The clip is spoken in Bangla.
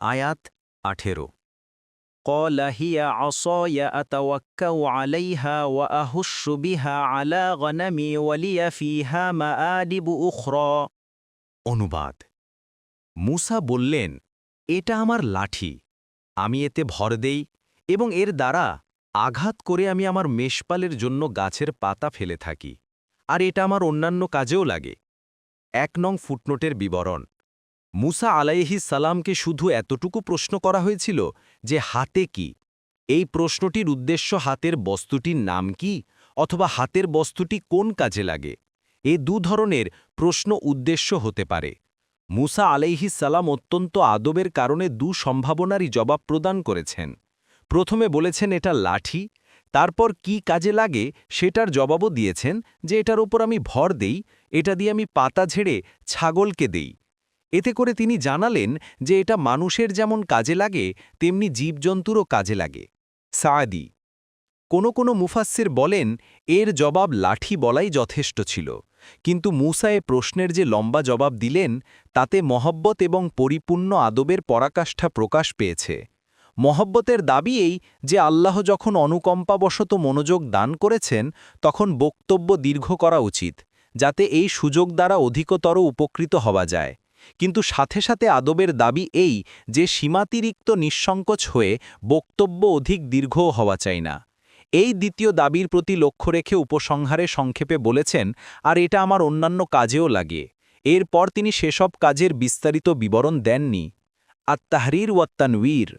আয়াত 18 قال هي عصاي أتوكأ عليها وأهش بها على غنمي ولي فيها مآرب أخرى অনুবাদ মূসা বললেন, এটা আমার লাঠি, আমি এতে ভর দেই এবং এর দ্বারা আঘাত করে আমি আমার মেষপালের জন্য গাছের পাতা ফেলে থাকি, আর এটা আমার অন্যান্য কাজেও লাগে। ১ নং ফুটনোটের বিবরণ। মূসা আলাইহিস সালামকে শুধু এতটুকু প্রশ্ন করা হয়েছিল যে হাতে কি। এই প্রশ্নটির উদ্দেশ্য হাতের বস্তুটির নাম কি অথবা হাতের বস্তুটি কোন কাজে লাগে। এ দু ধরনের প্রশ্ন উদ্দেশ্য হতে পারে। মূসা আলাইহিস সালাম অত্যন্ত আদবের কারণে দু সম্ভাবনারই জবাব প্রদান করেছেন। প্রথমে বলেছেন এটা লাঠি, তারপর কি কাজে লাগে সেটার জবাবও দিয়েছেন যে এটার ওপর আমি ভর দেই, এটা দিয়ে আমি পাতা ঝেড়ে ছাগলকে দেই। এতে করে তিনি জানালেন যে এটা মানুষের যেমন কাজে লাগে তেমনি জীবজন্তুরও কাজে লাগে। সাআদি কোনো মুফাসসির বলেন এর জবাব লাঠি বলাই যথেষ্ট ছিল, কিন্তু মূসা এ প্রশ্নের যে লম্বা জবাব দিলেন তাতে মহব্বত এবং পরিপূর্ণ আদবের পরাকাষ্ঠা প্রকাশ পেয়েছে। মহব্বতের দাবি এই যে আল্লাহ যখন অনুকম্পাবশত মনোযোগ দান করেছেন তখন বক্তব্য দীর্ঘ করা উচিত, যাতে এই সুযোগ দ্বারা অধিকতর উপকৃত হওয়া যায়। কিন্তু সাথে সাথে আদবের দাবি এই যে সীমাতিরিক্ত নিঃসংকোচ হয়ে বক্তব্য অধিক দীর্ঘও হওয়া চাই না। এই দ্বিতীয় দাবির প্রতি লক্ষ্য রেখে উপসংহারে সংক্ষেপে বলেছেন, আর এটা আমার অন্যান্য কাজেও লাগে। এরপর তিনি সেসব কাজের বিস্তারিত বিবরণ দেননি। আত-তাহরির ওয়াত তানওয়ীর।